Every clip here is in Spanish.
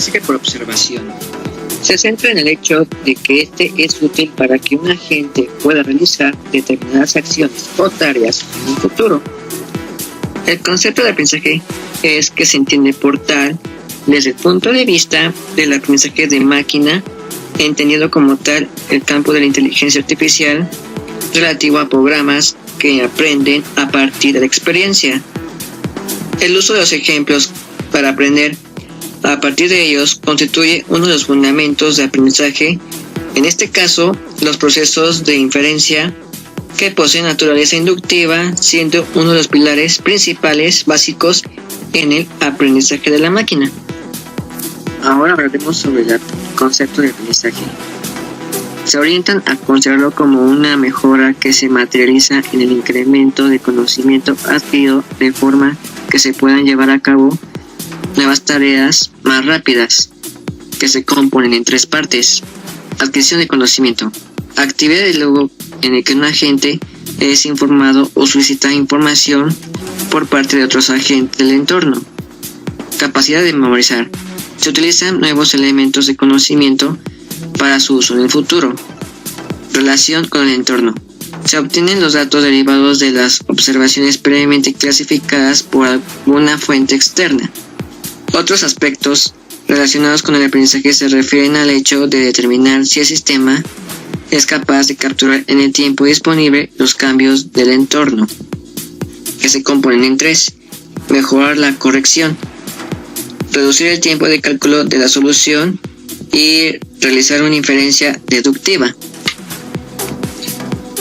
aprendizaje por observación. Se centra en el hecho de que este es útil para que un agente pueda realizar determinadas acciones o tareas en un futuro. El concepto de aprendizaje es que se entiende por tal desde el punto de vista del aprendizaje de máquina, entendido como tal el campo de la inteligencia artificial relativo a programas que aprenden a partir de la experiencia. El uso de los ejemplos para aprender a partir de ellos constituye uno de los fundamentos de aprendizaje, en este caso los procesos de inferencia que poseen naturaleza inductiva, siendo uno de los pilares principales básicos en el aprendizaje de la máquina. Ahora hablaremos sobre el concepto de aprendizaje. Se orientan a considerarlo como una mejora que se materializa en el incremento de conocimiento adquirido de forma que se puedan llevar a cabo nuevas tareas más rápidas, que se componen en tres partes. Adquisición de conocimiento. Actividad de luego en el que un agente es informado o solicita información por parte de otros agentes del entorno. Capacidad de memorizar. Se utilizan nuevos elementos de conocimiento para su uso en el futuro. Relación con el entorno. Se obtienen los datos derivados de las observaciones previamente clasificadas por alguna fuente externa. Otros aspectos relacionados con el aprendizaje se refieren al hecho de determinar si el sistema es capaz de capturar en el tiempo disponible los cambios del entorno, que se componen en tres. Mejorar la corrección. Reducir el tiempo de cálculo de la solución y realizar una inferencia deductiva.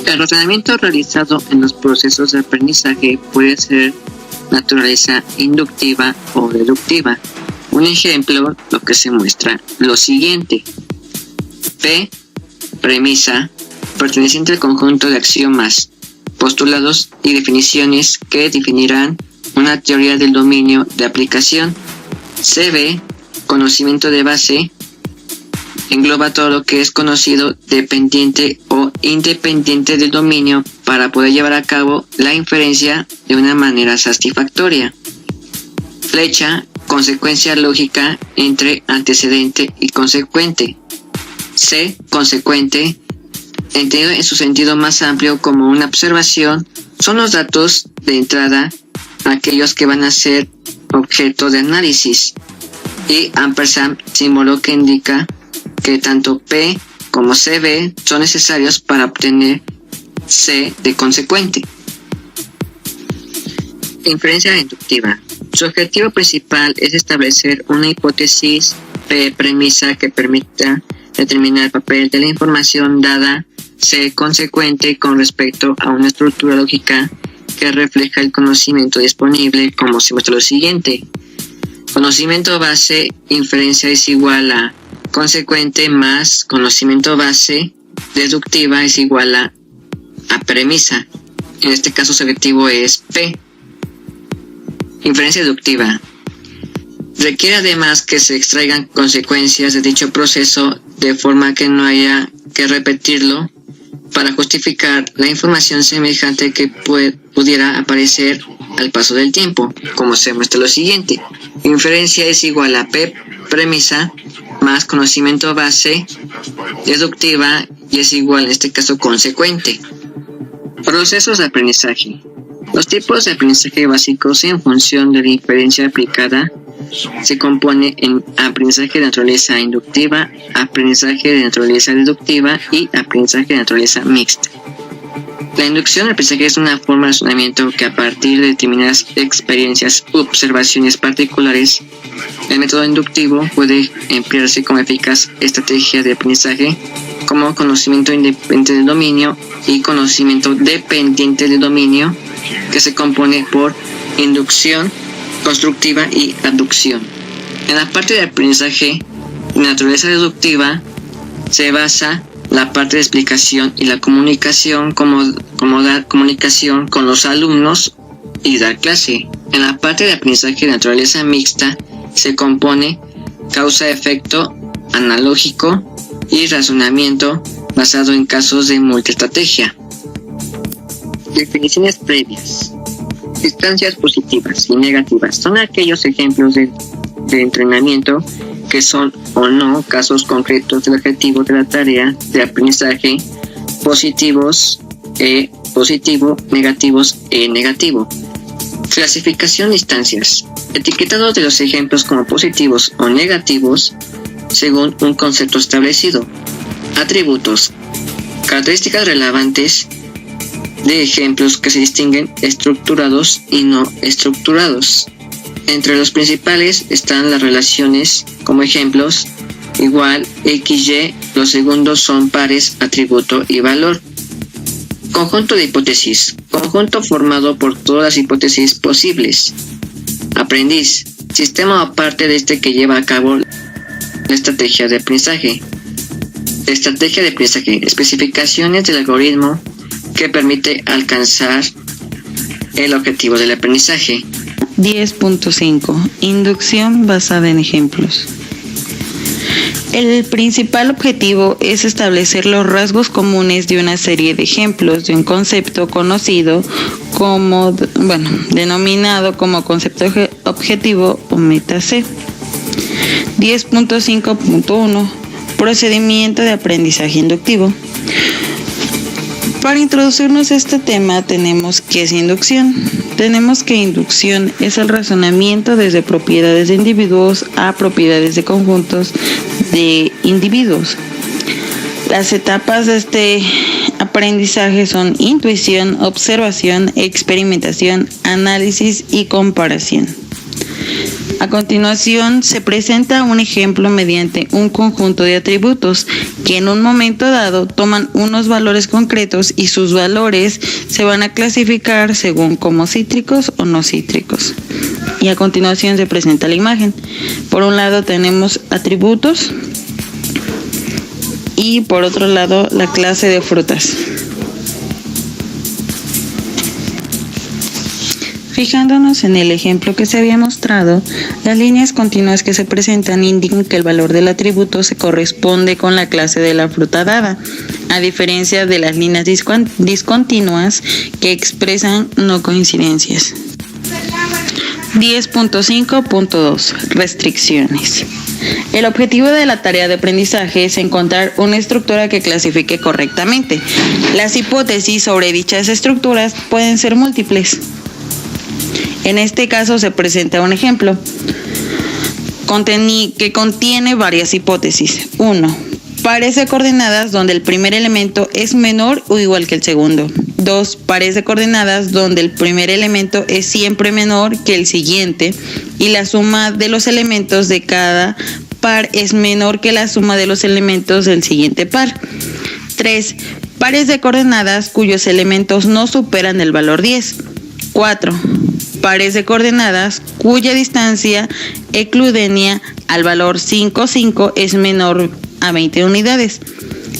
El razonamiento realizado en los procesos de aprendizaje puede ser naturaleza inductiva o deductiva. Un ejemplo, lo que se muestra lo siguiente. P, premisa, perteneciente al conjunto de axiomas, postulados y definiciones que definirán una teoría del dominio de aplicación. CB, conocimiento de base, engloba todo lo que es conocido dependiente o independiente del dominio para poder llevar a cabo la inferencia de una manera satisfactoria. Flecha, consecuencia lógica entre antecedente y consecuente. C, consecuente, entendido en su sentido más amplio como una observación, son los datos de entrada, aquellos que van a ser objeto de análisis. Y ampersand, símbolo que indica que tanto P como CB son necesarios para obtener C de consecuente. Inferencia inductiva. Su objetivo principal es establecer una hipótesis premisa que permita determinar el papel de la información dada C consecuente con respecto a una estructura lógica que refleja el conocimiento disponible, como se muestra lo siguiente. Conocimiento base, inferencia es igual a consecuente más conocimiento base deductiva es igual a premisa. En este caso su objetivo es P. Inferencia deductiva. Requiere además que se extraigan consecuencias de dicho proceso de forma que no haya que repetirlo para justificar la información semejante que pudiera aparecer al paso del tiempo, como se muestra lo siguiente. Inferencia es igual a P premisa más conocimiento base deductiva y es igual en este caso consecuente. Procesos de aprendizaje. Los tipos de aprendizaje básicos en función de la inferencia aplicada se compone en aprendizaje de naturaleza inductiva, aprendizaje de naturaleza deductiva y aprendizaje de naturaleza mixta. La inducción de aprendizaje es una forma de razonamiento que a partir de determinadas experiencias u observaciones particulares, el método inductivo puede emplearse como eficaz estrategia de aprendizaje como conocimiento independiente del dominio y conocimiento dependiente del dominio, que se compone por inducción constructiva y aducción. En la parte de aprendizaje de naturaleza deductiva se basa la parte de explicación y la comunicación como dar comunicación con los alumnos y dar clase. En la parte de aprendizaje de naturaleza mixta se compone causa-efecto analógico y razonamiento basado en casos de multiestrategia. Definiciones previas. Instancias positivas y negativas son aquellos ejemplos de entrenamiento que son o no casos concretos del objetivo de la tarea de aprendizaje, positivos, positivo, negativos, negativo. Clasificación de instancias. Etiquetado de los ejemplos como positivos o negativos según un concepto establecido. Atributos. Características relevantes de ejemplos que se distinguen estructurados y no estructurados. Entre los principales están las relaciones como ejemplos, igual, XY, los segundos son pares, atributo y valor. Conjunto de hipótesis. Conjunto formado por todas las hipótesis posibles. Aprendiz. Sistema aparte de este que lleva a cabo la estrategia de aprendizaje. Estrategia de aprendizaje. Especificaciones del algoritmo que permite alcanzar el objetivo del aprendizaje. 10.5. Inducción basada en ejemplos. El principal objetivo es establecer los rasgos comunes de una serie de ejemplos de un concepto conocido como, denominado como concepto objetivo o meta C. 10.5.1. Procedimiento de aprendizaje inductivo. Para introducirnos a este tema tenemos que es inducción. Tenemos que inducción es el razonamiento desde propiedades de individuos a propiedades de conjuntos de individuos. Las etapas de este aprendizaje son intuición, observación, experimentación, análisis y comparación. A continuación, se presenta un ejemplo mediante un conjunto de atributos que en un momento dado toman unos valores concretos y sus valores se van a clasificar según como cítricos o no cítricos. Y a continuación se presenta la imagen. Por un lado tenemos atributos y por otro lado la clase de frutas. Fijándonos en el ejemplo que se había mostrado, las líneas continuas que se presentan indican que el valor del atributo se corresponde con la clase de la fruta dada, a diferencia de las líneas discontinuas que expresan no coincidencias. 10.5.2. Restricciones. El objetivo de la tarea de aprendizaje es encontrar una estructura que clasifique correctamente. Las hipótesis sobre dichas estructuras pueden ser múltiples. En este caso se presenta un ejemplo que contiene varias hipótesis. 1. Pares de coordenadas donde el primer elemento es menor o igual que el segundo. 2. Pares de coordenadas donde el primer elemento es siempre menor que el siguiente y la suma de los elementos de cada par es menor que la suma de los elementos del siguiente par. 3. Pares de coordenadas cuyos elementos no superan el valor 10. 4. Pares de coordenadas cuya distancia euclidiana al valor 5, 5 es menor a 20 unidades.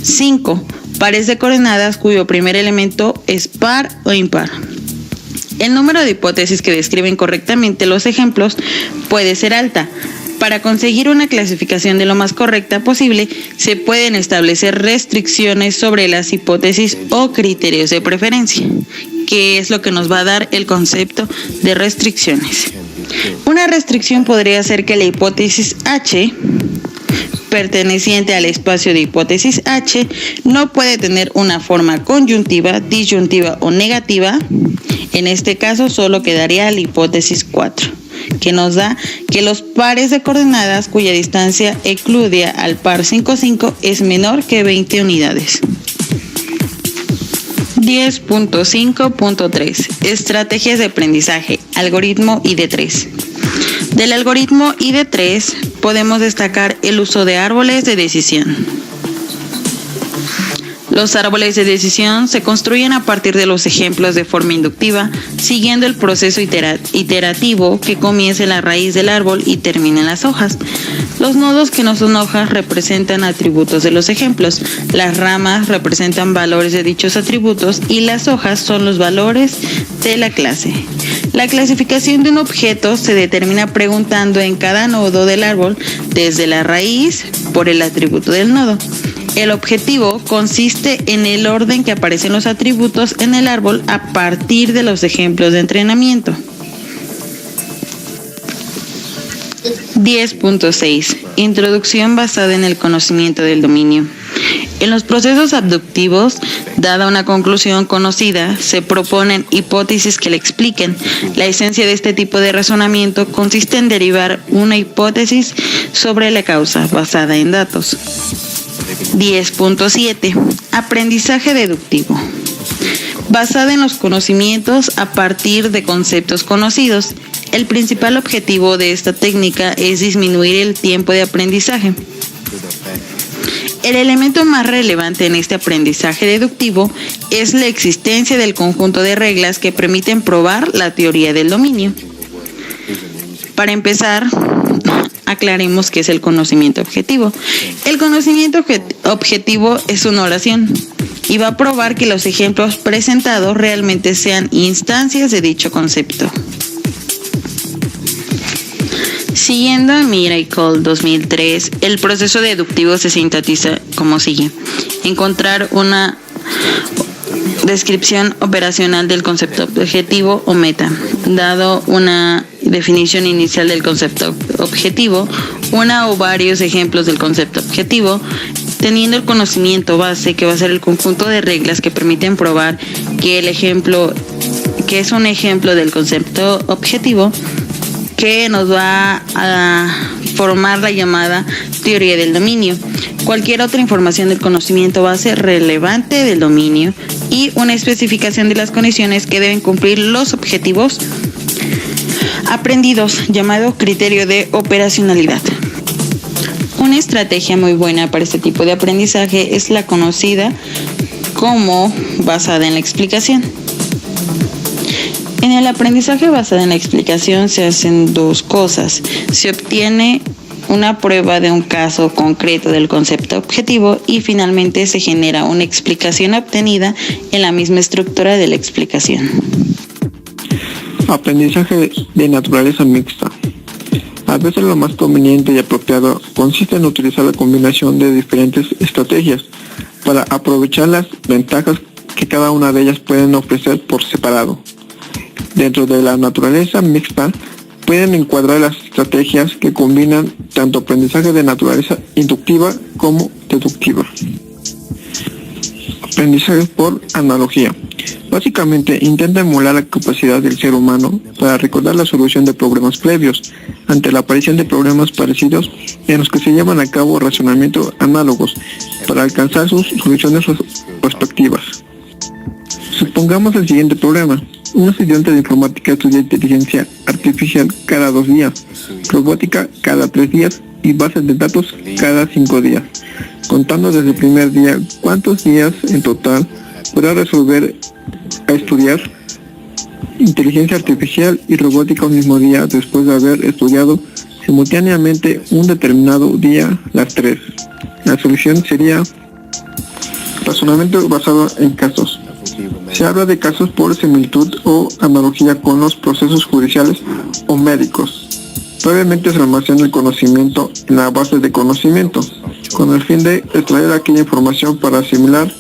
5. Pares de coordenadas cuyo primer elemento es par o impar. El número de hipótesis que describen correctamente los ejemplos puede ser alta. Para conseguir una clasificación de lo más correcta posible, se pueden establecer restricciones sobre las hipótesis o criterios de preferencia, que es lo que nos va a dar el concepto de restricciones. Una restricción podría ser que la hipótesis H, perteneciente al espacio de hipótesis H, no puede tener una forma conjuntiva, disyuntiva o negativa. En este caso solo quedaría la hipótesis 4, que nos da que los pares de coordenadas cuya distancia euclidia al par 5, 5 es menor que 20 unidades. 10.5.3. Estrategias de aprendizaje, algoritmo ID3. Del algoritmo ID3 podemos destacar el uso de árboles de decisión. Los árboles de decisión se construyen a partir de los ejemplos de forma inductiva, siguiendo el proceso iterativo que comienza en la raíz del árbol y termina en las hojas. Los nodos que no son hojas representan atributos de los ejemplos, las ramas representan valores de dichos atributos y las hojas son los valores de la clase. La clasificación de un objeto se determina preguntando en cada nodo del árbol desde la raíz por el atributo del nodo. El objetivo consiste en el orden que aparecen los atributos en el árbol a partir de los ejemplos de entrenamiento. 10.6. Introducción basada en el conocimiento del dominio. En los procesos abductivos, dada una conclusión conocida, se proponen hipótesis que la expliquen. La esencia de este tipo de razonamiento consiste en derivar una hipótesis sobre la causa basada en datos. 10.7. Aprendizaje deductivo. Basada en los conocimientos a partir de conceptos conocidos. El principal objetivo de esta técnica es disminuir el tiempo de aprendizaje. El elemento más relevante en este aprendizaje deductivo es la existencia del conjunto de reglas que permiten probar la teoría del dominio. Para empezar, aclaremos qué es el conocimiento objetivo. El conocimiento objetivo es una oración y va a probar que los ejemplos presentados realmente sean instancias de dicho concepto. Siguiendo a Miracle 2003, el proceso deductivo se sintetiza como sigue: encontrar una descripción operacional del concepto objetivo o meta, dado una definición inicial del concepto objetivo, una o varios ejemplos del concepto objetivo, teniendo el conocimiento base que va a ser el conjunto de reglas que permiten probar que el ejemplo, que es un ejemplo del concepto objetivo, que nos va a formar la llamada teoría del dominio. Cualquier otra información del conocimiento base relevante del dominio y una especificación de las condiciones que deben cumplir los objetivos aprendidos, llamado criterio de operacionalidad. Una estrategia muy buena para este tipo de aprendizaje es la conocida como basada en la explicación. En el aprendizaje basado en la explicación se hacen dos cosas. Se obtiene una prueba de un caso concreto del concepto objetivo y finalmente se genera una explicación obtenida en la misma estructura de la explicación. Aprendizaje de naturaleza mixta. A veces lo más conveniente y apropiado consiste en utilizar la combinación de diferentes estrategias para aprovechar las ventajas que cada una de ellas pueden ofrecer por separado. Dentro de la naturaleza mixta pueden encuadrar las estrategias que combinan tanto aprendizaje de naturaleza inductiva como deductiva. Aprendizaje por analogía. Básicamente intenta emular la capacidad del ser humano para recordar la solución de problemas previos ante la aparición de problemas parecidos en los que se llevan a cabo razonamientos análogos para alcanzar sus soluciones respectivas. Supongamos el siguiente problema. Un estudiante de informática estudia inteligencia artificial cada 2 días, robótica cada 3 días y bases de datos cada 5 días. Contando desde el primer día, ¿cuántos días en total podrá resolver a estudiar inteligencia artificial y robótica un mismo día después de haber estudiado simultáneamente un determinado día las 3? La solución sería razonamiento basado en casos. Se habla de casos por similitud o analogía con los procesos judiciales o médicos. Previamente se almacena el conocimiento en la base de conocimiento, con el fin de extraer aquella información para asimilar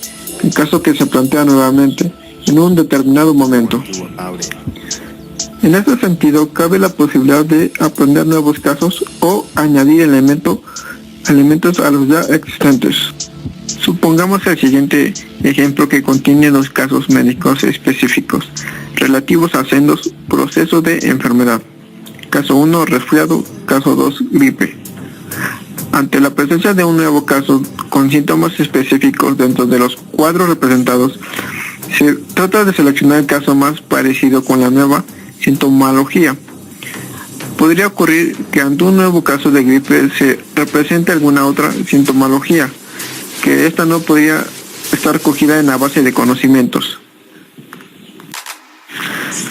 el caso que se plantea nuevamente en un determinado momento. En este sentido, cabe la posibilidad de aprender nuevos casos o añadir elementos a los ya existentes. Supongamos el siguiente ejemplo que contiene 2 casos médicos específicos relativos a sendos procesos de enfermedad. Caso 1, resfriado. Caso 2, gripe. Ante la presencia de un nuevo caso con síntomas específicos dentro de los cuadros representados, se trata de seleccionar el caso más parecido con la nueva sintomología. Podría ocurrir que ante un nuevo caso de gripe se represente alguna otra sintomología, que esta no podría estar cogida en la base de conocimientos.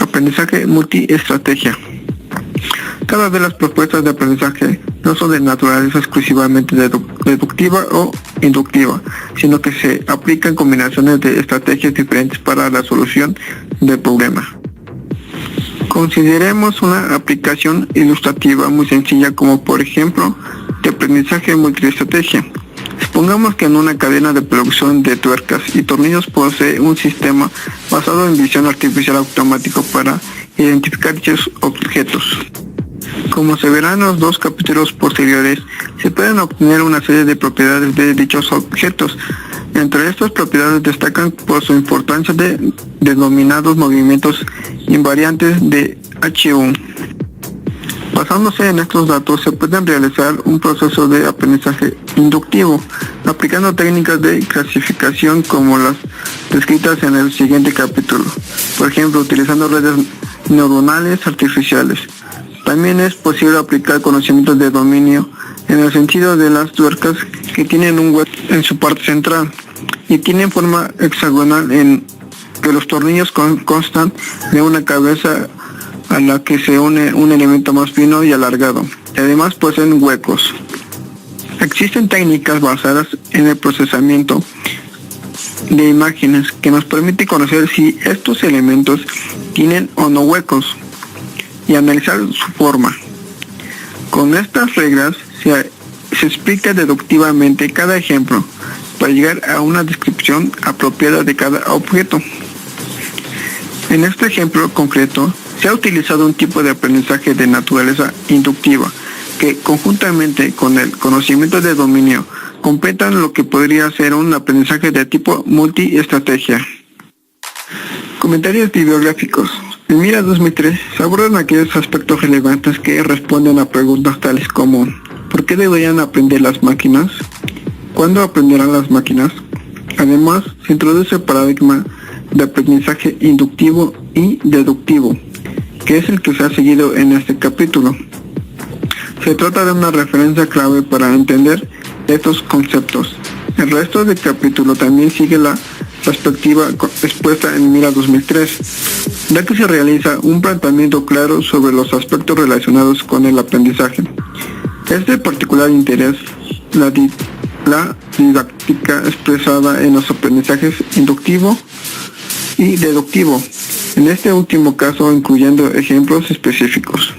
Aprendizaje multiestrategia. Cada de las propuestas de aprendizaje no son de naturaleza exclusivamente deductiva o inductiva, sino que se aplican combinaciones de estrategias diferentes para la solución del problema. Consideremos una aplicación ilustrativa muy sencilla como por ejemplo de aprendizaje multiestrategia. Supongamos que en una cadena de producción de tuercas y tornillos posee un sistema basado en visión artificial automático para identificar dichos objetos. Como se verá en los dos capítulos posteriores, se pueden obtener una serie de propiedades de dichos objetos. Entre estas propiedades destacan por su importancia de denominados movimientos invariantes de HU. Basándose en estos datos, se pueden realizar un proceso de aprendizaje inductivo, aplicando técnicas de clasificación como las descritas en el siguiente capítulo. Por ejemplo, utilizando redes neuronales artificiales. También es posible aplicar conocimientos de dominio en el sentido de las tuercas que tienen un hueco en su parte central y tienen forma hexagonal en que los tornillos constan de una cabeza a la que se une un elemento más fino y alargado, y además poseen huecos. Existen técnicas basadas en el procesamiento de imágenes que nos permite conocer si estos elementos tienen o no huecos y analizar su forma. Con estas reglas se explica deductivamente cada ejemplo para llegar a una descripción apropiada de cada objeto. En este ejemplo concreto, se ha utilizado un tipo de aprendizaje de naturaleza inductiva que, conjuntamente con el conocimiento de dominio, completan lo que podría ser un aprendizaje de tipo multiestrategia. Comentarios bibliográficos. En Mira 2003 se abordan aquellos aspectos relevantes que responden a preguntas tales como ¿por qué deberían aprender las máquinas? ¿Cuándo aprenderán las máquinas? Además, se introduce el paradigma de aprendizaje inductivo y deductivo, que es el que se ha seguido en este capítulo. Se trata de una referencia clave para entender estos conceptos. El resto del capítulo también sigue la perspectiva expuesta en Mira 2003, ya que se realiza un planteamiento claro sobre los aspectos relacionados con el aprendizaje. Es de particular interés la didáctica expresada en los aprendizajes inductivo y deductivo, en este último caso incluyendo ejemplos específicos.